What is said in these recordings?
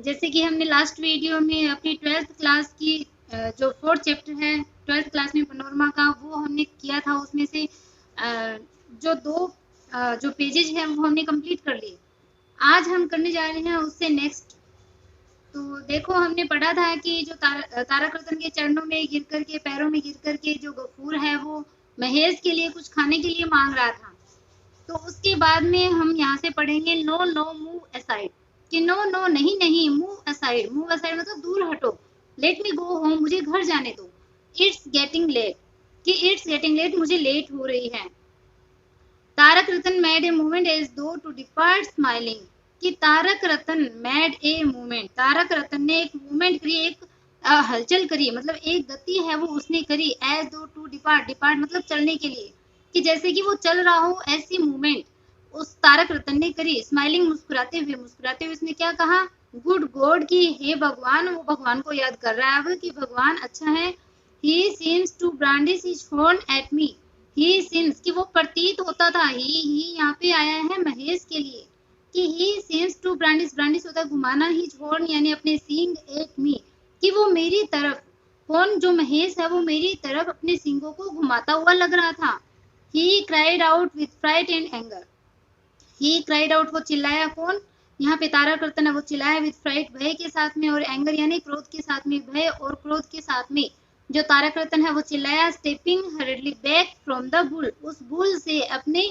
जैसे कि हमने लास्ट वीडियो में अपनी 12th क्लास की जो 4th चैप्टर है 12th क्लास में पैनोरमा का, वो हमने किया था। उसमें से जो दो जो पेजेज हैं वो हमने कंप्लीट कर लिए। आज हम करने जा रहे हैं उससे नेक्स्ट। तो देखो, हमने पढ़ा था कि जो तारक रतन के चरणों में गिर करके, पैरों में गिर करके जो गफूर है वो महेश के लिए कुछ खाने के लिए मांग रहा था। तो उसके बाद में हम यहाँ से पढ़ेंगे नो नो मूव असाइड, कि नो नो नहीं नहीं, मूव असाइड, मूव असाइड मतलब दूर हटो, लेट मी गो होम, मुझे घर जाने दो, इट्स गेटिंग लेट, कि इट्स गेटिंग लेट, मुझे लेट हो रही है। तारक रतन मेड ए मूवमेंट एज दो टू डिपार्ट स्माइलिंग, कि तारक रतन मेड ए मूवमेंट, तारक रतन ने एक मूवमेंट करी, एक हलचल करी, मतलब एक गति है वो उसने करी, एज दो टू डिपार्ट, डिपार्ट मतलब चलने के लिए, कि जैसे कि वो चल रहा हो, ऐसी मूवमेंट उस तारक रतन ने करी। स्माइलिंग मुस्कुराते हुए, मुस्कुराते हुए उसने क्या कहा, गुड गॉड, की हे भगवान, वो भगवान को याद कर रहा है अब कि भगवान अच्छा है। He seems to brandish his horn at me, he seems कि वो प्रतीत होता था, ही यहाँ पे आया है महेश के लिए, कि ही सीम्स टू ब्रांडिश, ब्रांडिश होता है घुमाना, हिज हॉर्न यानी अपने सींग, एट मी कि वो मेरी तरफ, कौन, जो महेश है वो मेरी तरफ अपने सींगों को घुमाता हुआ लग रहा था। He cried out with fright and anger, he cried out वो चिल्लाया, कौन, यहाँ पे तारक रतन है, वो चिल्लाया विथ फ्राइट भय के साथ में, और एंगर यानी क्रोध के साथ में, भय और क्रोध के साथ में जो तारक रतन है वो चिल्लाया। Stepping हरिडली back from the bull, उस बुल से अपने,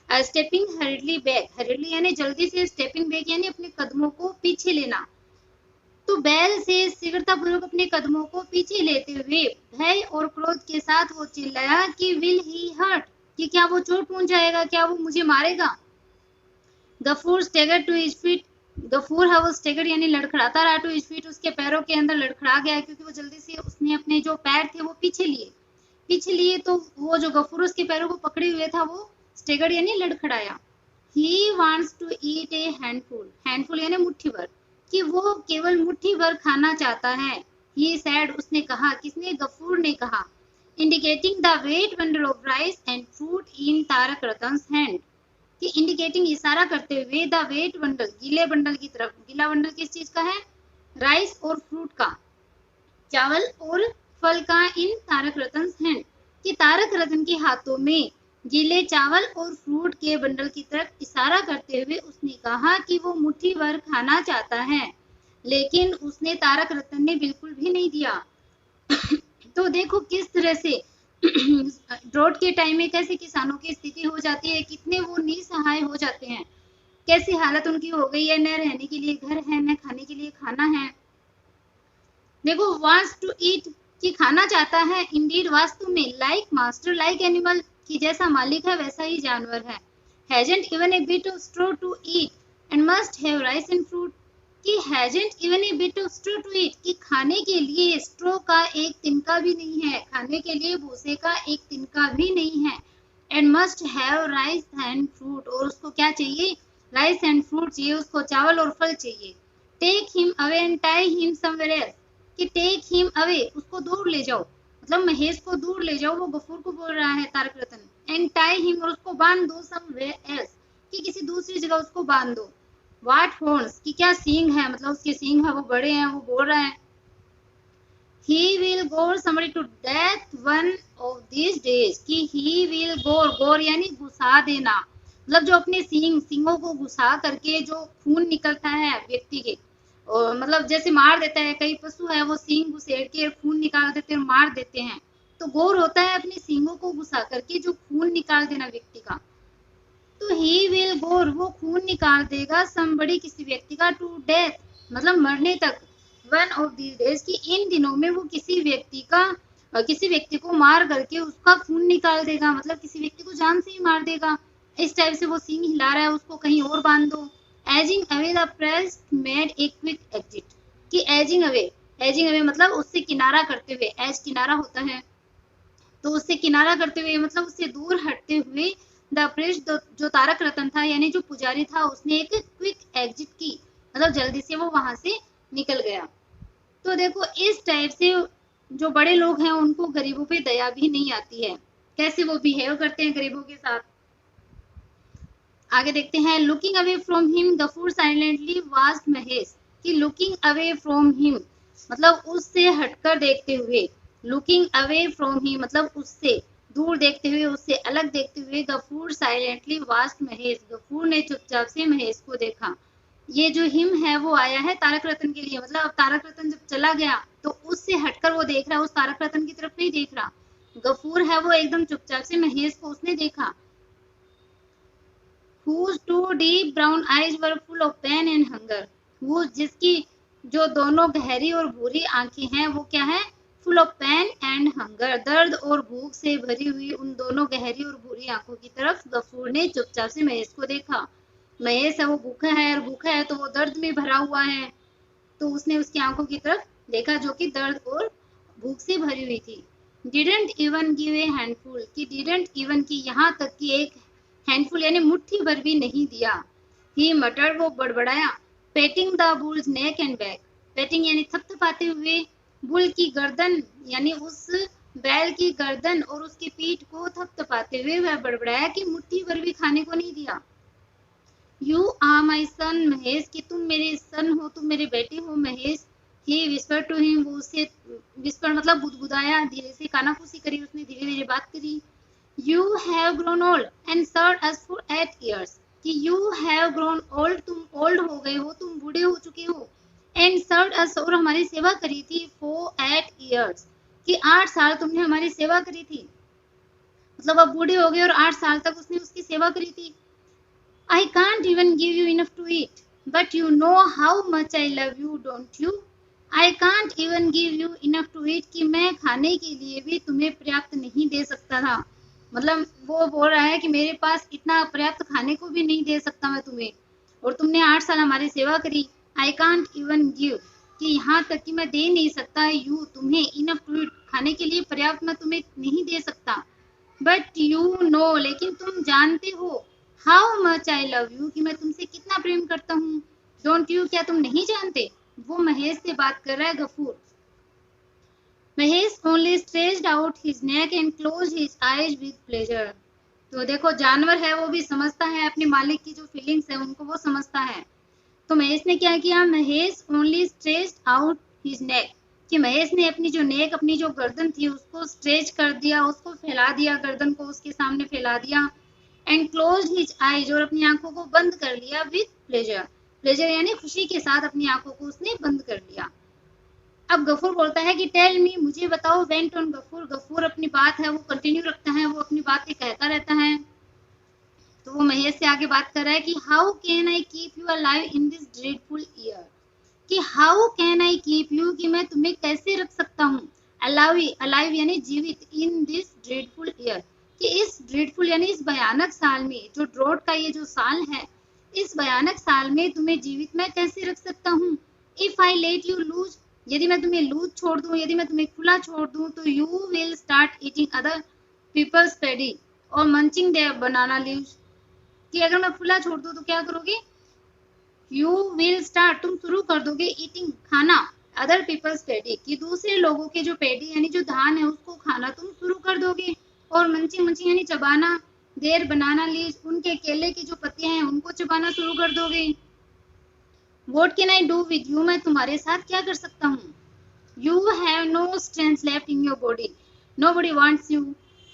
स्टेपिंग हरिडली बैक, हरिडली यानी जल्दी से, स्टेपिंग बैक यानी अपने कदमों को पीछे लेना। तो बैल से शीघ्रतापूर्वक अपने कदमों को पीछे लेते हुए भय और क्रोध के साथ वो चिल्लाया कि विल ही हर्ट, कि क्या वो चोट पहुंच जाएगा, क्या वो मुझे मारेगा। Ghafoor stagger to his feet, Ghafoor है वो स्टेगर यानी लड़खड़ाता रहा, टू हिज फीट उसके पैरों के अंदर लड़खड़ा गया, क्योंकि वो जल्दी से उसने अपने जो पैर थे वो पीछे लिए, पीछे लिए, तो वो जो गफूर उसके पैरों को पकड़े हुए था वो स्टेगर यानी लड़खड़ाया। He wants to eat a handful, handful यानी मुट्ठी भर, कि वो केवल मुट्ठी भर खाना चाहता है। ही सैड, उसने कहा, किसने, गफूर ने कहा, indicating the wet bundle of rice and fruit in Tarak Ratan's hand, कि इंडिकेटिंग इशारा करते हुए द वेट बंडल, गीले बंडल की तरफ, गीला बंडल किस चीज का है, राइस और फ्रूट का, चावल और फल का, इन तारक रतन हैंड, कि तारक रतन के हाथों में गीले चावल और फ्रूट के बंडल की तरफ इशारा करते हुए उसने कहा कि वो मुट्ठी भर खाना चाहता है, लेकिन उसने, तारक रतन ने बिल्कुल भी नहीं दिया। तो देखो किस तरह से ड्रॉट के टाइम में कैसे किसानों की स्थिति हो जाती है, कितने वो निसहाय हो जाते हैं, कैसी हालत उनकी हो गई है, न रहने के लिए घर है, न खाने के लिए खाना है। देखो, वांट्स टू ईट, कि खाना चाहता है, इंडीड वास्तव में, लाइक मास्टर लाइक एनिमल, कि जैसा मालिक है वैसा ही जानवर है। Hasn't even a bit of straw to eat and must have rice and fruit, कि hasn't even a bit of straw to eat, कि खाने के लिए स्ट्रॉ का एक तिनका भी नहीं है, खाने के लिए भूसे का एक तिनका भी नहीं है। And must have rice and fruit, और उसको क्या चाहिए, राइस एंड फ्रूट चाहिए, उसको चावल और फल चाहिए। Take him away and tie him somewhere else, कि टेक हिम अवे, उसको दूर ले जाओ, मतलब महेश को दूर ले जाओ, वो गफूर को बोल रहा है तारक रतन, एंड टाई हिम, और उसको बांध दो, समवेयर एल्स, कि किसी दूसरी जगह उसको बांध दो। व्हाट हॉर्न्स, कि क्या सींग है, मतलब उसके सींग है वो बड़े हैं, वो बोल रहा है। he will gore somebody to death one of these days, कि he will gore, gore यानी घुसा देना, मतलब जो अपने सींगों को घुसा करके जो खून निकलता है व्यक्ति के, और मतलब जैसे मार देता है, कई पशु है वो सींग घुसेड़ के खून निकाल देते हैं, मार देते हैं। तो गोर होता है अपने सींगों को घुसा करके जो खून निकाल देना व्यक्ति का। तो ही विल गोर, वो खून निकाल देगा, समबड़ी किसी व्यक्ति का, टू डेथ मतलब मरने तक, वन ऑफ दीज डेज की इन दिनों में वो किसी व्यक्ति का, किसी व्यक्ति को मार करके उसका खून निकाल देगा, मतलब किसी व्यक्ति को जान से ही मार देगा। इस टाइप से वो सींग हिला रहा है, उसको कहीं और बांध दो। Ageing away the press made a quick exit, कि एजिंग अवे, एजिंग अवे मतलब उससे किनारा करते हुए, एज किनारा होता है, तो उससे किनारा करते हुए मतलब उससे दूर हटते हुए, द प्रिस्ट, जो तारक रतन था यानी जो पुजारी था, उसने एक क्विक एग्जिट की, मतलब जल्दी से वो वहां से निकल गया। तो देखो इस टाइप से जो बड़े लोग हैं उनको गरीबों पे दया भी नहीं आती है, कैसे वो बिहेव करते हैं गरीबों के साथ। आगे देखते हैं, looking away from him Gafur silently watched Mahesh, कि लुकिंग अवे फ्रॉम हिम मतलब उससे हटकर देखते हुए, लुकिंग अवे फ्रॉम हिम मतलब उससे दूर देखते हुए, उससे अलग देखते हुए, गफूर साइलेंटली वास्ट महेश, गफूर ने चुपचाप से महेश को देखा। ये जो हिम है वो आया है तारक रतन के लिए, मतलब अब तारक रतन जब चला गया तो उससे हटकर वो देख रहा है, उस तारक रतन की तरफ नहीं देख रहा। गफूर है वो एकदम चुपचाप से महेश को उसने देखा। whose two deep brown eyes were full of pain and hunger, who जिसकी जो दोनों गहरी और भूरी आंखें हैं वो क्या है, full of pain and hunger, दर्द और भूख से भरी हुई उन दोनों गहरी और भूरी आंखों की तरफ गफूर ने चुपचाप से महेश को देखा। महेश है वो भूखा है, और भूखा है तो वो दर्द में भरा हुआ है, तो उसने उसकी आंखों की तरफ देखा जो कि दर्द और भूख से भरी हुई थी। Didn't even give a handful, कि डिडंट इवन की यहाँ तक कि एक हैंडफुल यानी मुट्ठी भर भी नहीं दिया। ही मटर वो बड़बड़ाया, patting the bull's neck and back, patting यानी थपथपाते हुए, बुल की गर्दन यानी उस बैल की गर्दन और उसकी पीठ को थपथपाते हुए वह बड़बड़ाया कि मुट्ठी भर भी खाने को नहीं दिया। यू आर माई सन महेश, कि तुम मेरे सन हो, तुम मेरे बेटे हो महेश। ही विस्पर टू हिम, वो उससे विस्पर मतलब बुदबुदाया, धीरे से कानाफूसी करी उसने, धीरे धीरे बात करी। You have grown old and served us for 8 years, कि you have grown old, तुम old हो गए हो, तुम बूढ़े हो चुके हो, and served us और हमारी सेवा करी थी for 8 years, कि 8 साल तुमने हमारी सेवा करी थी, मतलब अब बूढ़े हो गए और 8 साल तक उसने उसकी सेवा करी थी। I can't even give you enough to eat, but you know how much I love you, don't you? I can't even give you enough to eat, कि मैं खाने के लिए भी तुम्हें पर्याप्त नहीं दे सकता था, मतलब वो बोल रहा है कि मेरे पास इतना पर्याप्त खाने को भी नहीं दे सकता मैं तुम्हें, और तुमने 8 साल हमारी सेवा करी। आई कांट इवन गिव, कि यहाँ तक कि मैं दे नहीं सकता, यू तुम्हें, इनफ टू ईट खाने के लिए पर्याप्त मैं तुम्हें नहीं दे सकता। बट यू नो, लेकिन तुम जानते हो, how much I love you, कि मैं तुमसे कितना प्रेम करता हूँ। डोंट यू, क्या तुम नहीं जानते। वो महेश से बात कर रहा है Gafur. Mahesh only stretched out his neck and closed his eyes with pleasure. तो देखो जानवर है वो भी समझता है अपने मालिक की जो फीलिंग्स है उनको वो समझता है। तो महेश ने क्या किया, Mahesh only stretched out his नेक, कि महेश ने अपनी जो नेक, अपनी जो गर्दन थी उसको स्ट्रेच कर दिया, उसको फैला दिया, गर्दन को उसके सामने फैला दिया। एंड क्लोज्ड हिज आईज, और अपनी आंखों को बंद कर लिया विद प्लेजर, प्लेजर यानी खुशी के साथ अपनी आंखों को उसने बंद कर लिया। अब गफूर बोलता है कि टेल मी, मुझे बताओ। वेंट ऑन गफूर, गफूर अपनी बात है वो कंटिन्यू रखता है, वो अपनी बातें कहता रहता है। तो वो महेश से आगे बात कर रहा है कि how can I keep you alive in this dreadful year, कि how can I keep you, कि मैं तुम्हें कैसे रख सकता हूँ, अलाइव, अलाइव यानी जीवित, इन दिस ड्रेडफुल ईयर, कि इस ड्रेडफुल यानी इस भयानक साल में, जो ड्रोट का ये जो साल है, इस भयानक साल में तुम्हें जीवित मैं कैसे रख सकता हूँ। If I let you lose, यदि मैं तुम्हें लूज छोड़ दूं, यदि मैं तुम्हें खुला छोड़ दूं, तो you will start eating other people's paddy और मंचिंग देयर बनाना लीव्स, कि अगर मैं खुला छोड़ दूं तो क्या करोगे, यू विल स्टार्ट, तुम शुरू कर दोगे, ईटिंग खाना, अदर पीपल्स पेडी, कि दूसरे लोगों के जो पेडी यानी जो धान है उसको खाना तुम शुरू कर दोगे, और मंचिंग, मंचिंग यानी चबाना, देयर बनाना लीव्स, उनके केले की जो पत्तियां हैं उनको चबाना शुरू कर दोगे। What can I do with you, मैं तुम्हारे साथ क्या कर सकता हूँ। You have no strength left in your body, nobody wants you,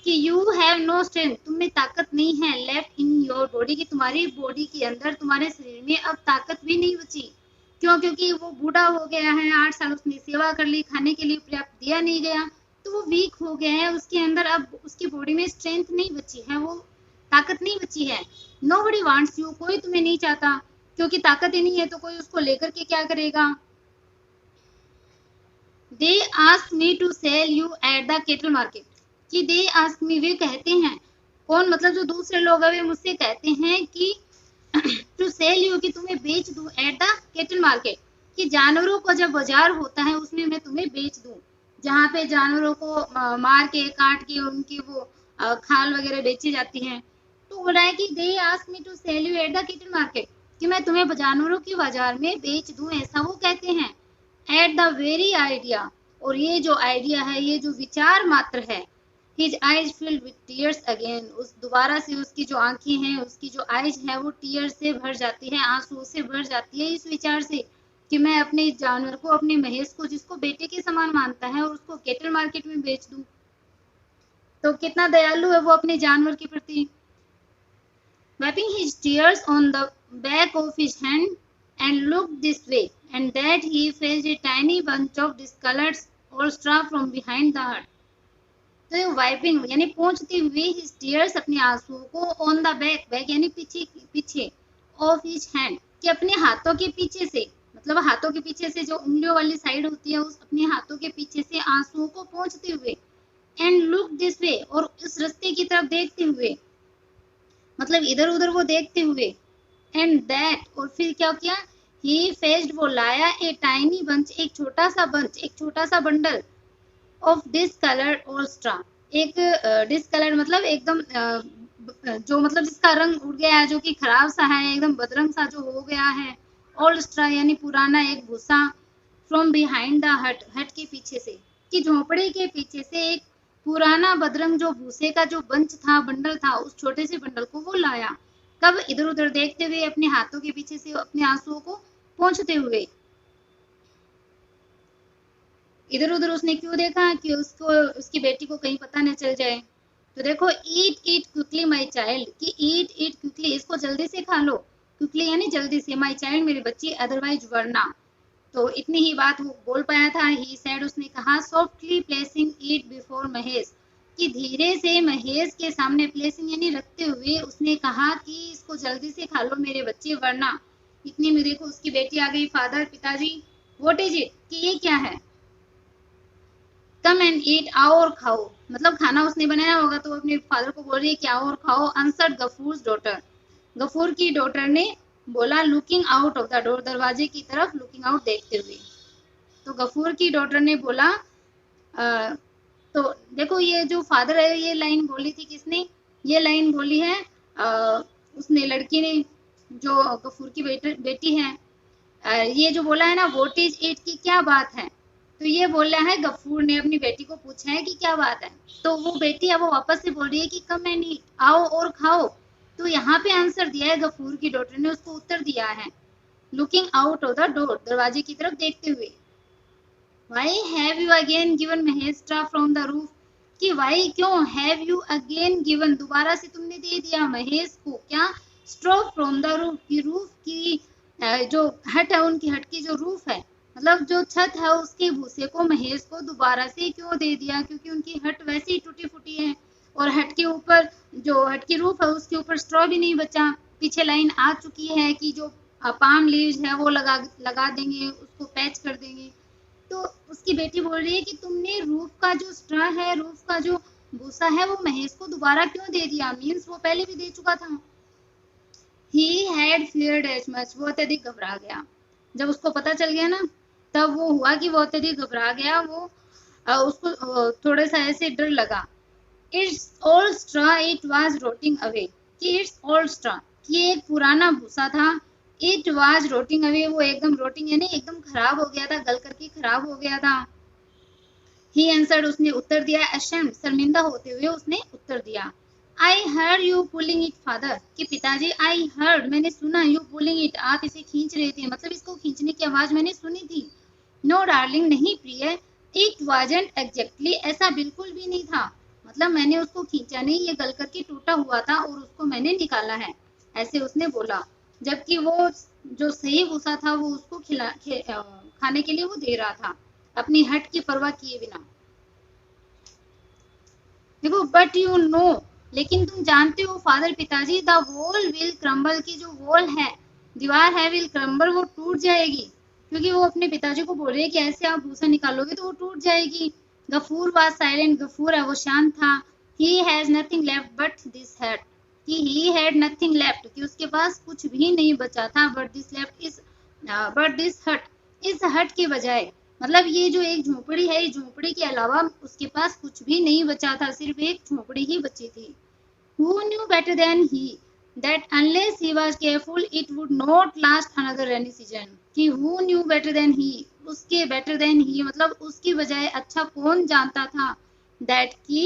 कि you have no strength, तुम्हें ताकत नहीं है, left in your body, कि तुम्हारी बॉडी के अंदर, तुम्हारे शरीर में अब ताकत भी नहीं बची। क्यों, क्योंकि वो बूढ़ा हो गया है, 8 साल उसने सेवा कर ली, खाने के लिए पर्याप्त दिया नहीं गया, तो वो वीक हो गया है, उसके अंदर अब उसकी बॉडी में स्ट्रेंथ नहीं बची है, वो ताकत नहीं बची है। Nobody wants you, कोई तुम्हें नहीं चाहता, क्योंकि ताकत ही नहीं है तो कोई उसको लेकर के क्या करेगा। They ask me to sell you at the cattle market, कि दे आस्क मी, वे कहते हैं, कौन, मतलब जो दूसरे लोग है वे मुझसे कहते हैं कि टू सेल यू, कि तुम्हें बेच दूं, एट द केटल मार्केट, कि जानवरों का जब बाजार होता है उसमें मैं तुम्हें बेच दूं, जहाँ पे जानवरों को मार के काट के उनकी वो खाल वगैरह बेची जाती है। तो बोला है कि they ask me to sell you at the cattle market, कि मैं तुम्हें जानवरों के बाजार में बेच दूं, ऐसा वो कहते हैं। एट द वेरी आइडिया, और ये जो आइडिया है, ये जो विचार मात्र है, his eyes filled with tears again, उस दोबारा से उसकी जो आंखें हैं, उसकी जो आईज है वो टीयर से भर जाती है, आंसू से भर जाती है इस विचार से कि मैं अपने जानवर को, अपने महेश को, जिसको बेटे के समान मानता है, और उसको कैटल मार्केट में बेच दूं। तो कितना दयालु है वो अपने जानवर के प्रति। Wiping his tears on the back of his hand and looked this way and that, he fetched a tiny bunch of discolored straw from behind the hut. तो वाइपिंग यानी पोंछते हुए हिज टीयर्स, अपने आंसुओं को, ऑन द बैक, बैक यानी पीछे, पीछे, of his hand, कि अपने हाथों के पीछे से, मतलब हाथों के पीछे से जो उंगलियों वाली साइड होती है, उस अपने हाथों के पीछे से आंसुओं को पोंछते हुए, एंड लुक दिस वे, और उस रास्ते की तरफ देखते हुए, मतलब इधर उधर वो देखते हुए, एंड दैट, और फिर क्या किया, ही फेच्ड, वो लाया, ए टाइनी बंच, एक छोटा सा बंच, एक छोटा सा बंडल, ऑफ डिसकलर्ड ओल्स्ट्रा, एक डिसकलर्ड मतलब एकदम जो मतलब जिसका रंग उड़ गया है, जो कि खराब सा है, एकदम बदरंग सा जो हो गया है, ओल्स्ट्रा यानी पुराना एक भूसा, फ्रॉम बिहाइंड द हट, हट के पीछे से, कि झोपड़े के पीछे से एक पुराना बदरंग जो भूसे का जो बंच था, बंडल था, उस छोटे से बंडल को वो लाया। कब, इधर उधर देखते हुए, अपने हाथों के पीछे से अपने आंसुओं को पोंछते हुए। इधर उधर उसने क्यों देखा, कि उसको, उसकी बेटी को कहीं पता न चल जाए। तो देखो, ईट ईट क्विकली माई चाइल्ड, कि ईट ईट क्विकली, इसको जल्दी से खा लो, क्विकली यानी जल्दी से, माई चाइल्ड मेरी बच्ची, अदरवाइज वरना। तो इतनी ही बात वो बोल पाया था। ही सेड, उसने कहा, softly placing it before Mahesh, कि धीरे से महेश के सामने, प्लेसिंग यानी रखते हुए, उसने कहा कि इसको जल्दी से खा लो मेरे बच्चे, वरना। इतनी में देखो उसकी बेटी आ गई, फादर, पिताजी, व्हाट इज इट, कि ये क्या है। कम एंड ईट, आओ और खाओ, मतलब खाना उसने बनाया होगा, तो अपने फादर को बोल रही है कि आओ और खाओ। आंसर्ड गफूर डॉटर, गफूर की डॉटर ने बोला, looking out of the door, दरवाजे की तरफ लुकिंग आउट देखते हुए। तो गफूर की डॉटर ने बोला, तो देखो ये जो फादर है, ये लाइन बोली थी किसने, ये लाइन बोली है उसने, लड़की ने, जो गफूर की बेटी है। ये जो बोला है ना, व्हाट इज इट, की क्या बात है, तो ये बोल रहा है, गफूर ने अपनी बेटी को पूछा है कि क्या बात है। तो वो बेटी अब वो वापस से बोल रही है कि कम एंड ईट, आओ और खाओ। तो यहाँ पे आंसर दिया है गफूर की डॉटर ने, उसको उत्तर दिया है, looking out of the door, दरवाजे की तरफ देखते हुए। Why have you again given Mahesh straw from the roof, कि why, क्यों, have you again given, दोबारा से तुमने दे दिया महेश को, क्या, straw from the roof, की रूफ की, जो हट है, उनकी हट की जो रूफ है, मतलब जो छत है, उसके भूसे को महेश को दोबारा से क्यों दे दिया, क्योंकि उनकी हट वैसे ही टूटी फूटी है, और हट के ऊपर, जो हट की रूफ है, उसके ऊपर स्ट्रॉ भी नहीं बचा। पीछे लाइन आ चुकी है कि जो पाम लीव्स है वो लगा देंगे, उसको पैच कर देंगे। तो उसकी बेटी बोल रही है कि तुमने रूफ का जो स्ट्रा है, रूफ का जो भूसा है, वो महेश को दोबारा क्यों दे दिया, मीन्स वो पहले भी दे चुका था। He had feared as much, वो अत्यधिक घबरा गया। जब उसको पता चल गया ना, तब वो हुआ कि वो अत्यधिक घबरा गया, वो उसको थोड़ा सा ऐसे डर लगा। It's all straw, it was rotting away, कि इट्स ऑल स्ट्रा, कि एक पुराना भूसा था, इट वाज रोटिंग अवे, वो एकदम रोटिंग यानी एकदम खराब हो गया था, गल करके खराब हो गया था। ही आंसर्ड, उसने उत्तर दिया, अशेम्ड, शर्मिंदा होते हुए उसने उत्तर दिया। I heard you pulling it father, कि पिताजी, आई हर्ड, मैंने सुना, यू पुलिंग इट, आप इसे खींच रहे थे, मतलब इसको खींचने की आवाज मैंने सुनी थी। नो डार्लिंग, नहीं प्रिय, इट वाजंट एग्जैक्टली, ऐसा बिल्कुल भी नहीं था, मतलब मैंने उसको खींचा नहीं, ये गल करके टूटा हुआ था और उसको मैंने निकाला है, ऐसे उसने बोला। जबकि वो जो सही भूसा था वो उसको खाने के लिए वो दे रहा था, अपनी हट की परवाह किए बिना। देखो, बट यू नो, लेकिन तुम जानते हो फादर, पिताजी, द वॉल विल क्रम्बल, की जो वॉल है, दीवार है, विल क्रम्बल, वो टूट जाएगी, क्योंकि वो अपने पिताजी को बोल रही है कि ऐसे आप भूसा निकालोगे तो वो टूट जाएगी। गफूर वाज साइलेंट, गफूर है वो शांत था। He has nothing left but this हट, कि ही हैड नथिंग लेफ्ट, कि उसके पास कुछ भी नहीं बचा था, बट दिस लेफ्ट इस, बट दिस हट, इस हट के बजाय, मतलब ये जो एक झोपड़ी है, इस झोपड़ी के अलावा उसके पास कुछ भी नहीं बचा था, सिर्फ एक झोपड़ी ही बची थी। Who knew better than he that unless he was careful it would not last another rainy season, कि who knew better than he, उसके better than he मतलब उसकी बजाय अच्छा कौन जानता था, that कि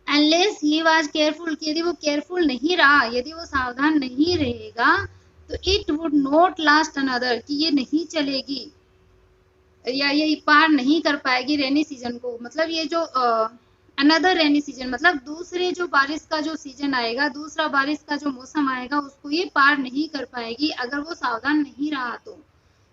unless he was careful, कि यदि वो careful नहीं रहा, यदि वो सावधान नहीं रहेगा, तो it would not last another, कि ये नहीं चलेगी या ये पार नहीं कर पाएगी रेनी सीजन को। मतलब ये जो अनदर रेनी सीजन मतलब दूसरे जो बारिश का जो सीजन आएगा, दूसरा बारिश का जो मौसम आएगा, उसको ये पार नहीं कर पाएगी अगर वो सावधान नहीं रहा तो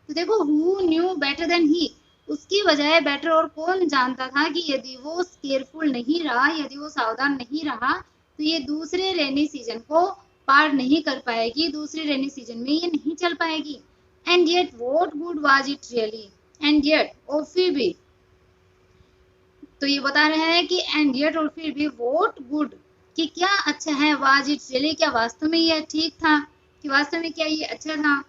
देखो, who knew better than he, उसकी बजाय बेटर और कौन जानता था कि यदि वो केयरफुल नहीं रहा, यदि वो सावधान नहीं रहा, तो ये दूसरे रेनी सीजन को पार नहीं कर पाएगी, दूसरे रेनी सीजन में ये नहीं चल पाएगी। And yet what good was it really, and yet और फिर भी, तो ये बता रहे हैं कि एंड येट और फिर भी व्हाट गुड, कि क्या अच्छा है, वाज इट रियली, क्या वास्तव में ये ठीक था, कि वास्तव में क्या ये अच्छा था।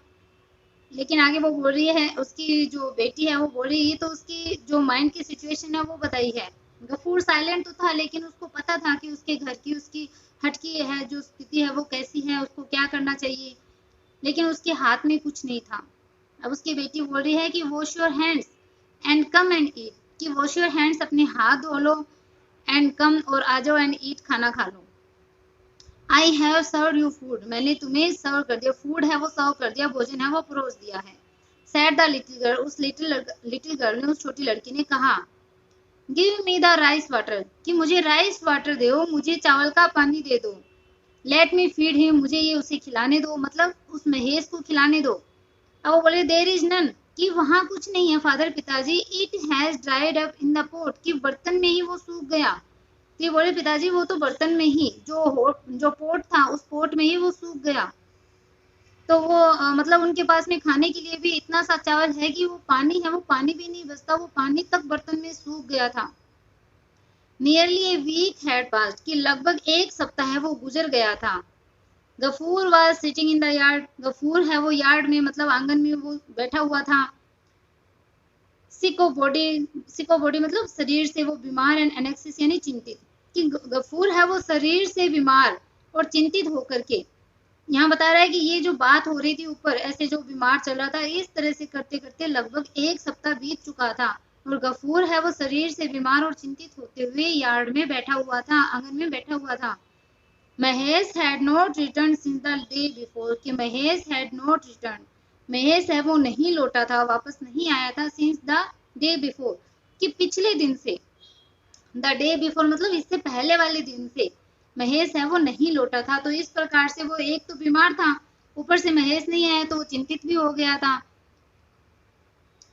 लेकिन आगे वो बोल रही है, उसकी जो बेटी है वो बोल रही है, तो उसकी जो माइंड की सिचुएशन है वो बताई है। गफूर साइलेंट तो था, लेकिन उसको पता था कि उसके घर की उसकी हटकी है जो स्थिति है वो कैसी है, उसको क्या करना चाहिए, लेकिन उसके हाथ में कुछ नहीं था। अब उसकी बेटी बोल रही है कि wash your hands and come and eat, कि वॉश योर हैंड्स, अपने हाथ धो लो, एंड कम और आ जाओ, एंड ईट, खाना खा लो। I have serve you food, मैंने तुम्हें सर्व कर दिया, फूड है वो सर्व कर दिया, भोजन है वो परोस दिया है। सैड द लिटिल गर्ल, उस लिटिल गर्ल ने, उस छोटी लड़की ने कहा, give me the rice water, कि मुझे राइस वाटर दो, मुझे चावल का पानी दे दो। लेट मी फीड हिम, मुझे ये उसे खिलाने दो, मतलब उस महेश को खिलाने दो। अब वो बोले देयर इज नन, कि वहां कुछ नहीं है फादर, पिताजी, it has dried up in the pot, कि बर्तन में ही वो सूख गया। तो ये बोले पिताजी वो तो बर्तन में ही जो पोट था उस पोट में ही वो सूख गया। तो वो मतलब उनके पास में खाने के लिए भी इतना सा चावल है कि वो पानी है, वो पानी भी नहीं बचता, वो पानी तक बर्तन में सूख गया था। Nearly a week had passed, कि लगभग एक सप्ताह है वो गुजर गया था। Gafur was sitting in the yard, Gafur है वो यार्ड में मतलब आंगन में वो बैठा हुआ था। सिको बॉडी मतलब शरीर से वो बीमार, एंड एनेक्सिस यानी चिंतित, कि गफूर है वो शरीर से बीमार और चिंतित होकर के, यहाँ बता रहा है कि ये जो बात हो रही थी ऊपर, ऐसे जो बीमार चल रहा था, इस तरह से करते करते लगभग एक सप्ताह बीत चुका था, और गफूर है वो शरीर से बीमार और चिंतित होते हुए यार्ड में बैठा हुआ था, आंगन में बैठा हुआ था। Mahesh had not return since the day before, कि Mahesh had not return, Mahesh है वो नहीं लौटा था, वापस नहीं आया था, सिंस द डे बिफोर, कि पिछले दिन से, द डे बिफोर मतलब इससे पहले वाले दिन से महेश है वो नहीं लौटा था। तो इस प्रकार से वो एक तो बीमार था, ऊपर से महेश नहीं आया तो वो चिंतित भी हो गया था।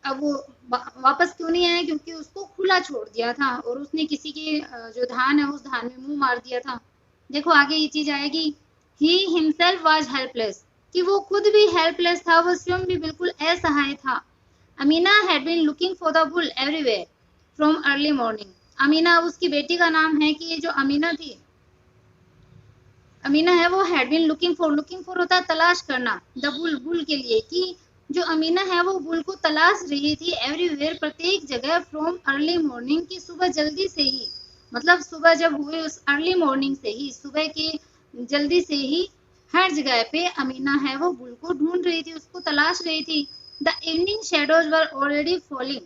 अब वो वापस क्यों नहीं आया, क्योंकि उसको खुला छोड़ दिया था और उसने किसी के जो धान है उस धान में मुंह मार दिया था। देखो आगे ये चीज आएगी, ही हिमसेल्फ वाज हेल्पलेस, कि वो खुद भी हेल्पलेस था, वो स्वयं भी बिल्कुल असहाय था। Amina had been looking for the bull everywhere from early morning, Amina उसकी बेटी का नाम है, कि ये जो अमीना थी, अमीना है वो हैड बीन लुकिंग फॉर होता है तलाश करना, द बुल के लिए, कि जो अमीना है वो बुल को तलाश रही थी, एवरीवेयर प्रत्येक जगह, फ्रॉम अर्ली मॉर्निंग, की सुबह जल्दी से ही, मतलब सुबह जब हुए उस अर्ली मॉर्निंग से ही, सुबह की जल्दी से ही हर जगह पे अमीना है वो बुल को ढूंढ रही थी, उसको तलाश रही थी। The evening shadows were already falling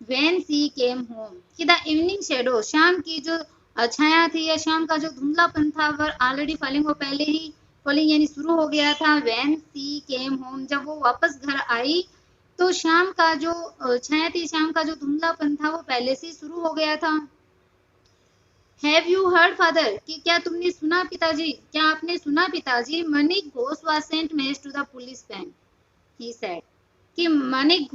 when she came home, कि द इवनिंग शेडो, शाम की जो छाया थी या शाम का जो धुंधलापन था, वर ऑलरेडी फॉलिंग, वो पहले ही फॉलिंग यानी शुरू हो गया था। व्हेन सी केम होम, जब वो वापस घर आई तो शाम का जो छाया थी, शाम का जो धुंधलापन था वो पहले से शुरू हो गया था। हैव यू हर्ड फादर, कि क्या तुमने सुना पिताजी, क्या आपने सुना पिताजी, Manik Ghosh was sent message to the police van, he said, कि मानिक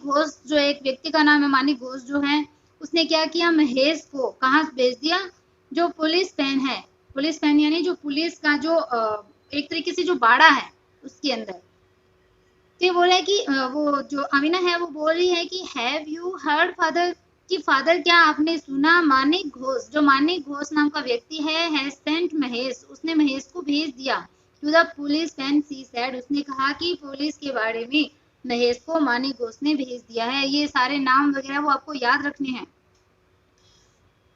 घोष जो एक व्यक्ति का नाम है, मानिक घोष जो है, उसने क्या किया, महेश को कहाँ भेज दिया, जो पुलिस वैन है, पुलिस वैन यानी जो पुलिस का जो एक तरीके से जो बाड़ा है उसके अंदर। तो ये बोला है कि वो जो अमीना है वो बोल रही है कि हैव यू हर्ड फादर, कि फादर क्या आपने सुना, मानिक घोष, जो मानिक घोष नाम का व्यक्ति है सेंट महेश, उसने महेश को भेज दिया, to the police van, she said, उसने कहा कि पुलिस के बारे में महेश को मानिक घोष ने भेज दिया है। ये सारे नाम वगैरह वो आपको याद रखने हैं।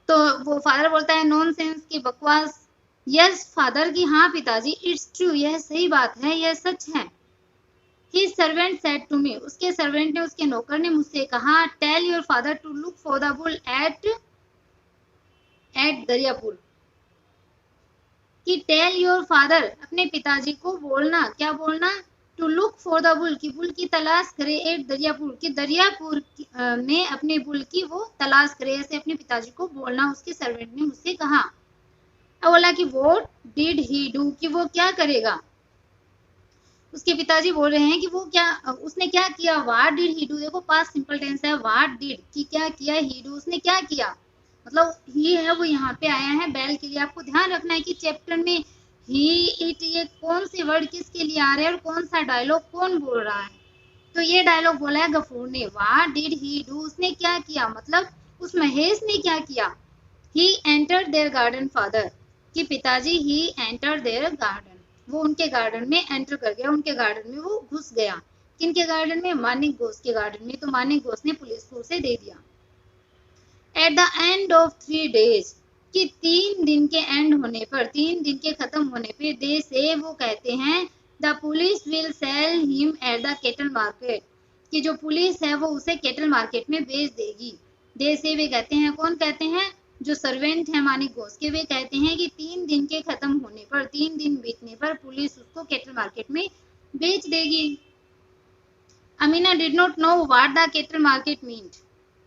तो वो फादर बोलता है नॉनसेंस, की बकवास। यस फादर, की हाँ पिताजी, इट्स ट्रू, यह सही बात है, यह सच है। His servant said to me, उसके सर्वेंट ने, उसके नौकर ने मुझसे कहा, tell your father to look for the bull at Dariyapur, कि टेल योर फादर, अपने पिताजी को बोलना, क्या बोलना, to look for the bull, की बुल की तलाश करे एट दरियापुर, कि दरियापुर में अपने बुल की वो तलाश करे। ऐसे अपने पिताजी को बोलना उसके सर्वेंट ने उससे कहा। अब बोला कि व्हाट डिड ही डू, कि वो क्या करेगा। उसके पिताजी बोल रहे हैं कि वो क्या, उसने क्या किया। व्हाट डिड ही डू, देखो पास्ट सिंपल टेंस है। व्हाट डिड कि क्या किया, ही डू उसने क्या किया, मतलब ही है वो यहाँ पे आया है बैल के लिए। आपको ध्यान रखना है कि चैप्टर में ही, इट, ये कौन से वर्ड किसके लिए आ रहे हैं और कौन सा डायलॉग कौन बोल रहा है। तो ये डायलॉग बोला है गफूर ने। व्हाट डिड ही डू, उसने क्या किया, मतलब उस महेश ने क्या किया। He entered their garden father, कि पिताजी ही एंटर्ड देयर गार्डन, वो उनके गार्डन में एंटर कर गया, उनके गार्डन में वो घुस गया। किनके गार्डन में, मानिक घोष के गार्डन में। तो मानिक घोष ने पुलिस को उसे दे दिया। At the end of 3 days, कि 3 दिन के एंड होने पर, 3 दिन के खत्म होने पे, दे से वो कहते हैं, the police will sell him at the cattle market, कि जो पुलिस है वो उसे केटल मार्केट में बेच देगी। दे से वे कहते हैं, कौन कहते हैं, जो सर्वेंट है मानिक घोष के, वे कहते हैं कि 3 दिन के खत्म होने पर, 3 दिन बीतने पर पुलिस उसको केटल मार्केट में बेच देगी। Amina did not know what the cattle market meant,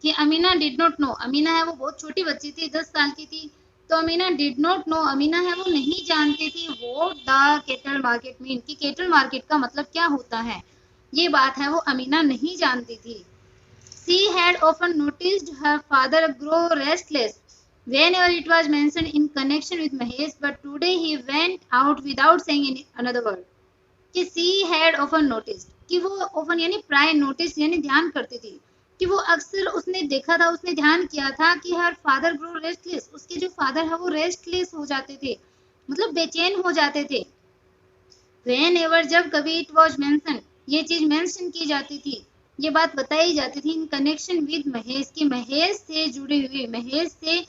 कि Amina did not know, Amina है वो बहुत छोटी बच्ची थी, 10 साल की थी। तो Amina did not know, Amina है वो नहीं जानती थी what the cattle market meant, कि केटल मार्केट का मतलब क्या होता है। ये बात है वो अमीना नहीं जानती थी। She had often noticed her father grow restless whenever it was mentioned in connection with Mahesh, but today he went out without saying another word. कि she had often noticed, कि वो often यानी प्राय, notice यानी ध्यान करती थी, कि वो अक्सर उसने देखा था, उसने ध्यान किया था कि her father grow restless, उसके जो father है वो restless हो जाते थे, मतलब बेचैन हो जाते थे। Whenever, जब कभी, it was mentioned, ये चीज मेंशन की जाती थी, ये बात बताई जाती थी, इन कनेक्शन विद महेश, की महेश से जुड़ी हुई, महेश से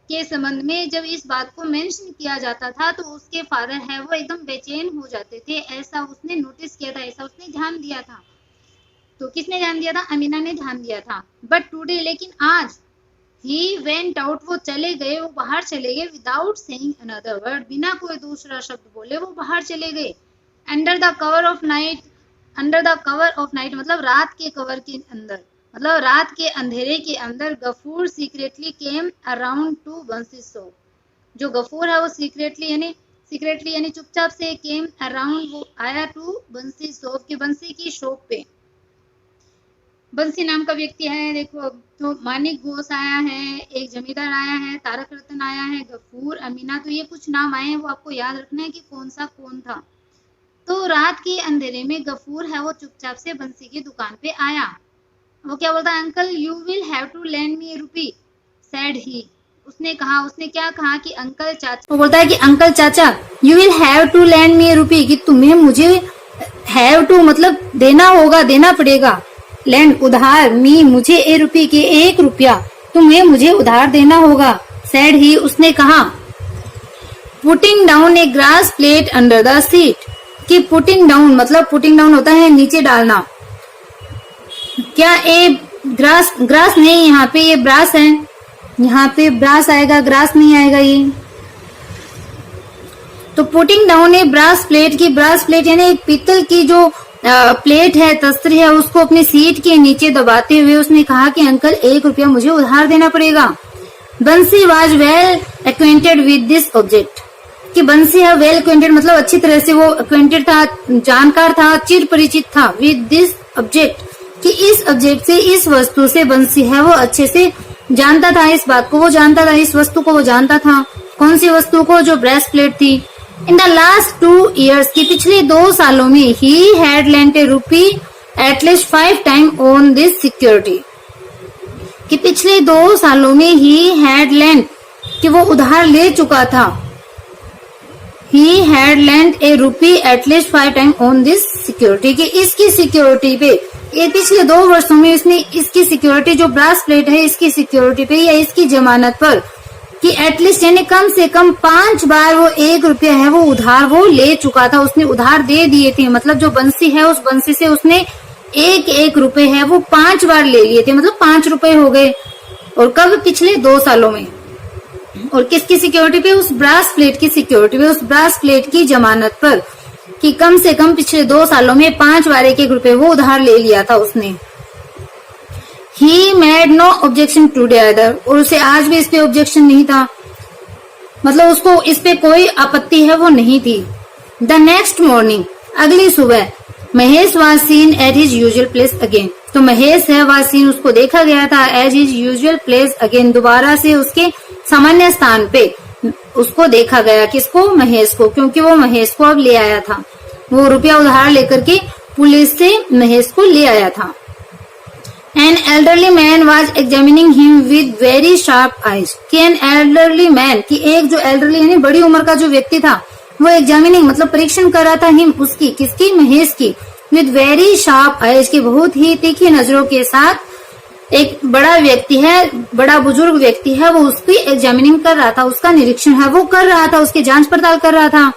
के संबंध में जब इस बात को मेंशन किया जाता था तो उसके फादर है वो एकदम बेचैन हो जाते थे। ऐसा उसने नोटिस किया था, ऐसा उसने ध्यान दिया था। तो किसने ध्यान दिया था, अमीना ने ध्यान दिया था। बट टुडे, लेकिन आज, ही वेंट आउट, वो चले गए, वो बाहर चले गए, विदाउट सेइंग अनदर वर्ड, बिना कोई दूसरा शब्द बोले वो बाहर चले गए। Under the cover of night, under the cover of night मतलब रात के कवर के अंदर, मतलब रात के अंधेरे के अंदर, Gafur secretly came around to Bansi shop, जो गफूर है वो सीक्रेटली यानी चुपचाप से, केम अराउंड वो आया, टू बंसी शॉप, की बंसी की शॉप पे। बंसी नाम का व्यक्ति है, देखो, तो मानिक घोष आया है, एक जमींदार आया है, तारक रतन आया है, गफूर, अमीना, तो ये कुछ नाम आए हैं, वो आपको याद रखना है कि कौन सा कौन था। तो रात के अंधेरे में गफूर है वो चुपचाप से बंसी की दुकान पे आया। वो क्या बोलता है, uncle you will have to lend me ₹, said he, उसने कहा, उसने क्या कहा कि अंकल चाचा, वो बोलता है कि अंकल चाचा, you will have to lend me ₹, कि तुम्हें मुझे, हैव टू मतलब देना होगा, देना पड़ेगा, लैंड उधार, मी मुझे, ₹, के ₹1, तुम्हें मुझे उधार देना होगा। सेड ही, उसने कहा। Putting down A grass plate under the seat, कि पुटिंग डाउन मतलब, पुटिंग डाउन होता है नीचे डालना, क्या ए ग्रास, ग्रास नहीं, यहाँ पे ये ब्रास है, यहाँ पे ब्रास आएगा, ग्रास नहीं आएगा ये। तो पुटिंग डाउन ए ब्रास प्लेट, की ब्रास प्लेट यानी एक पीतल की जो प्लेट है, तस्तरी है, उसको अपनी सीट के नीचे दबाते हुए उसने कहा कि अंकल ₹1 मुझे उधार देना पड़ेगा। बंसी was well acquainted with this object, कि बंसी है वेल एक्वेंटेड मतलब अच्छी तरह से वो एक्वेंटेड था, जानकार था, चिर परिचित था, विद दिस ऑब्जेक्ट, कि इस ऑब्जेक्ट से, इस वस्तु से बंसी है वो अच्छे से जानता था, इस बात को वो जानता था, इस वस्तु को वो जानता था। कौन सी वस्तु को, जो ब्रेस्ट प्लेट थी। इन द लास्ट 2 years, की पिछले 2 सालों में, he had lent A ₹, at least 5 times on this security, कि पिछले 2 सालों में ही हैड लेंट, कि वो उधार ले चुका था, he had lent a rupee at least 5 times on this security, कि इसकी सिक्योरिटी पे, ये पिछले 2 वर्षों में इसने इसकी सिक्योरिटी, जो ब्रास प्लेट है, इसकी सिक्योरिटी पे या इसकी जमानत पर, कि एटलीस्ट यानी कम से कम 5 बार वो ₹1 है वो उधार वो ले चुका था, उसने उधार दे दिए थे। मतलब जो बंसी है, उस बंसी से उसने ₹1 है वो 5 बार ले लिए थे, मतलब ₹5 हो गए। और कब, पिछले 2 सालों में। और किसकी सिक्योरिटी पे, उस ब्रास प्लेट की सिक्योरिटी पे, उस ब्रास प्लेट की जमानत पर। कि कम से कम पिछले 2 सालों में 5 बार 1-1 रुपए वो उधार ले लिया था उसने। He made no objection today either, और उसे आज भी इस पे ऑब्जेक्शन नहीं था, मतलब उसको इस पे कोई आपत्ति है वो नहीं थी। द नेक्स्ट मॉर्निंग, अगली सुबह, Mahesh was scene at his usual place again. तो महेश है वाज सीन, उसको देखा गया था at his usual place again, दोबारा से उसके सामान्य स्थान पे उसको देखा गया। किसको? महेश को, क्योंकि वो महेश को अब ले आया था, वो रुपया उधार लेकर के पुलिस से महेश को ले आया था। An elderly man was examining him with very sharp eyes। कि an elderly man, कि एक जो elderly यानी बड़ी उम्र का जो व्यक्ति था, वो examining मतलब परीक्षण कर रहा था him, उसकी, किसकी? महेश की, with very sharp eyes, की बहुत ही तीखी नजरों के साथ। एक बड़ा व्यक्ति है, बड़ा बुजुर्ग व्यक्ति है, वो उसकी एग्जामिनिंग कर रहा था, उसका निरीक्षण है वो कर रहा था, उसकी जांच पड़ताल कर रहा था।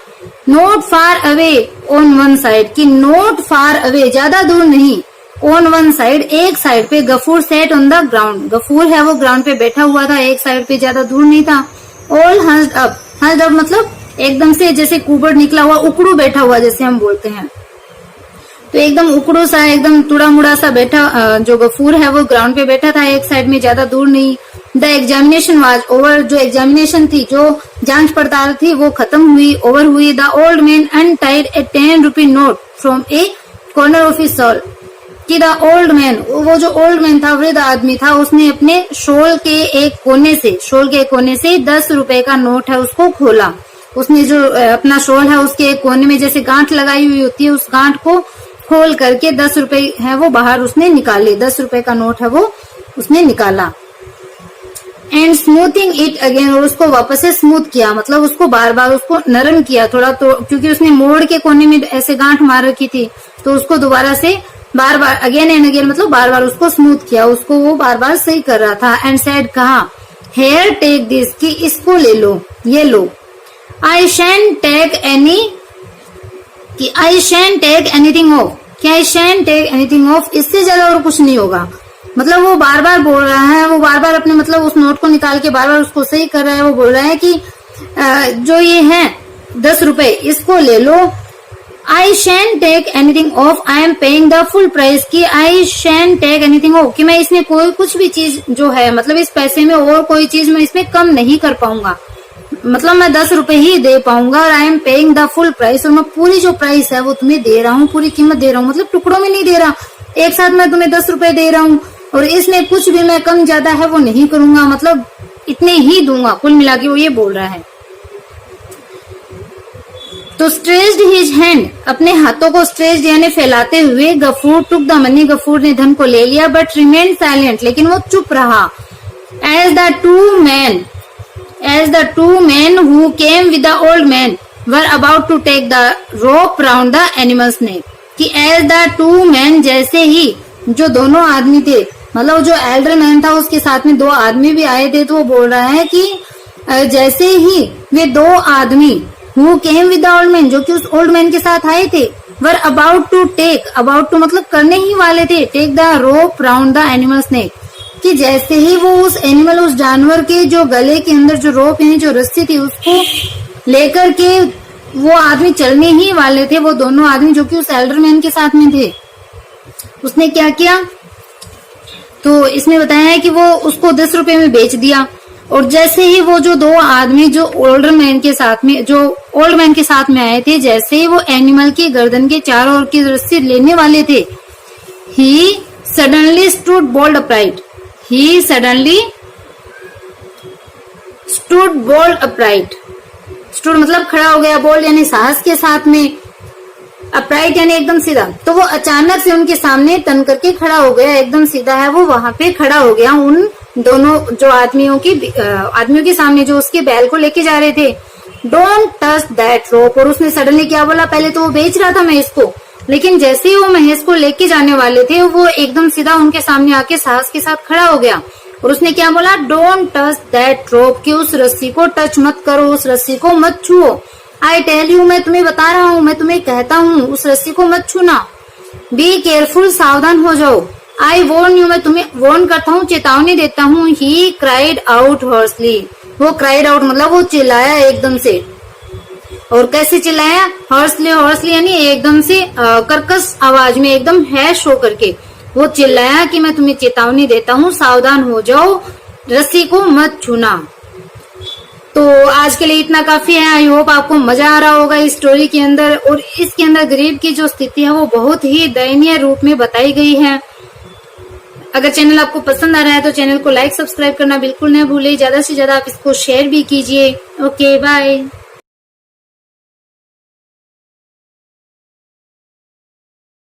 Not far away on one side, की नॉट फार अवे, ज्यादा दूर नहीं, ऑन वन साइड, एक साइड पे। Gafur sat on the ground, Gafur है वो ग्राउंड पे बैठा हुआ था, एक साइड पे, ज्यादा दूर नहीं था। ऑल हंस्ड अप, हंस्ड अप मतलब एकदम से जैसे कुबड़ निकला हुआ, उकड़ू बैठा हुआ जैसे हम बोलते हैं, तो एकदम उकड़ू सा, एकदम तुड़ा मुड़ा सा बैठा जो गफूर है वो ग्राउंड पे बैठा था, एक साइड में, ज्यादा दूर नहीं। द एग्जामिनेशन वाज ओवर, जो एग्जामिनेशन थी, जो जांच पड़ताल थी वो खत्म हुई, ओवर हुई। The old man untied A 10 rupee note from A corner of his shawl, कि द ओल्ड मैन, वो जो ओल्ड मैन था, वृद्ध आदमी था, उसने अपने शॉल के एक कोने से, शॉल के कोने से 10 रुपए का नोट है उसको खोला। उसने जो अपना शॉल है उसके एक कोने में जैसे गांठ लगाई हुई होती है, उस गांठ को खोल करके 10 रुपए है वो बाहर उसने निकाले, 10 रुपए का नोट है वो उसने निकाला। एंड स्मूथिंग इट अगेन, और उसको वापस से स्मूथ किया, मतलब उसको बार बार उसको नरम किया थोड़ा, तो क्योंकि उसने मोड़ के कोने में ऐसे गांठ मार रखी थी, तो उसको दोबारा से बार बार अगेन एंड अगेन, मतलब बार बार उसको स्मूथ किया, उसको वो बार बार सही कर रहा था। एंड सेड, कहा, हेयर टेक दिस, कि इसको ले लो, ये लो। आई शैन टेक एनी, कि आई शैन टेक एनीथिंग ऑफ, कि आई शैन टेक एनीथिंग ऑफ, इससे ज्यादा और कुछ नहीं होगा। मतलब वो बार बार बोल रहा है, वो बार बार अपने मतलब उस नोट को निकाल के बार बार उसको सही कर रहा है। वो बोल रहा है कि जो ये है 10 रुपए, इसको ले लो। I shan't take anything off, I am paying the full price, की I shan't take anything off, कि मैं इसमें कोई कुछ भी चीज जो है, मतलब इस पैसे में और कोई चीज मैं इसमें कम नहीं कर पाऊंगा, मतलब मैं 10 रुपए ही दे पाऊंगा। और आई am paying the full price, और मैं पूरी जो प्राइस है वो तुम्हें दे रहा हूँ, पूरी कीमत दे रहा हूँ, मतलब टुकड़ों में नहीं दे रहा, एक साथ मैं तुम्हें 10 रुपए दे रहा हूँ, और इसमें कुछ भी मैं कम ज्यादा है वो नहीं करूंगा, मतलब इतने ही दूंगा, कुल मिला के वो ये बोल रहा है। तो स्ट्रेच्ड हिज हैंड, अपने हाथों को स्ट्रेच्ड यानी फैलाते हुए, Gafur took the money, Gafur ने धन को ले लिया। बट रिमेन साइलेंट, लेकिन वो चुप रहा। As the two men who came with the old man were about to take the rope round the animal's neck, कि एज द टू मैन, जैसे ही जो दोनों आदमी थे, मतलब जो एल्डर मैन था उसके साथ में 2 आदमी भी आए थे, तो वो बोल रहा है कि जैसे ही वे 2 आदमी who came with the old man, जो कि उस ओल्ड मैन के साथ आए थे, were about to take, about to मतलब करने ही वाले थे, take the rope round the animal's neck, कि जैसे ही वो उस एनिमल, उस जानवर के जो गले के अंदर जो रोप यानी जो रस्सी थी उसको लेकर के वो आदमी चलने ही वाले थे, वो दोनों आदमी जो कि उस एल्डर मैन के साथ में थे, उसने क्या किया, तो इसमें बताया है कि वो उसको 10 रुपए में बेच दिया। और जैसे ही वो जो 2 आदमी जो ओल्ड मैन के साथ में आए थे, जैसे ही वो एनिमल की गर्दन के चारों ओर की रस्सी लेने वाले थे, he suddenly stood bolt upright, he suddenly stood bolt upright, stood मतलब खड़ा हो गया, बोल्ड यानी साहस के साथ में, अपराइट यानी एकदम सीधा, तो वो अचानक से उनके सामने तन करके खड़ा हो गया, एकदम सीधा है वो वहां पे खड़ा हो गया, उन दोनों जो आदमियों के सामने, जो उसके बैल को लेके जा रहे थे। डोंट टच दैट रोप, और उसने सडनली क्या बोला, पहले तो वो बेच रहा था महेश को, लेकिन जैसे ही वो महेश को लेके जाने वाले थे, वो एकदम सीधा उनके सामने आके साहस के साथ खड़ा हो गया, और उसने क्या बोला, डोंट टच दैट रोप, कि उस रस्सी को टच मत करो, उस रस्सी को मत छुओ। आई टेल यू, मैं तुम्हें बता रहा हूँ, मैं तुम्हें कहता हूँ, उस रस्सी को मत छूना। बी केयरफुल, सावधान हो जाओ। आई वॉर्न यू, मैं तुम्हें वॉर्न करता हूँ, चेतावनी देता हूँ। ही क्राइड आउट हॉर्सली, वो क्राइड आउट मतलब वो चिल्लाया एकदम से। और कैसे चिल्लाया, हॉर्सली यानी एकदम से कर्कश आवाज में, एकदम हैश होकर के वो चिल्लाया कि मैं तुम्हें चेतावनी देता हूँ, सावधान हो जाओ, रस्सी को मत छूना। तो आज के लिए इतना काफी है। आई होप आपको मजा आ रहा होगा इस स्टोरी के अंदर। और इसके अंदर गरीब की जो स्थिति है वो बहुत ही दयनीय रूप में बताई गई है। अगर चैनल आपको पसंद आ रहा है तो चैनल को लाइक सब्सक्राइब करना बिल्कुल न भूलिए। ज्यादा से ज्यादा आप इसको शेयर भी कीजिए। Okay bye.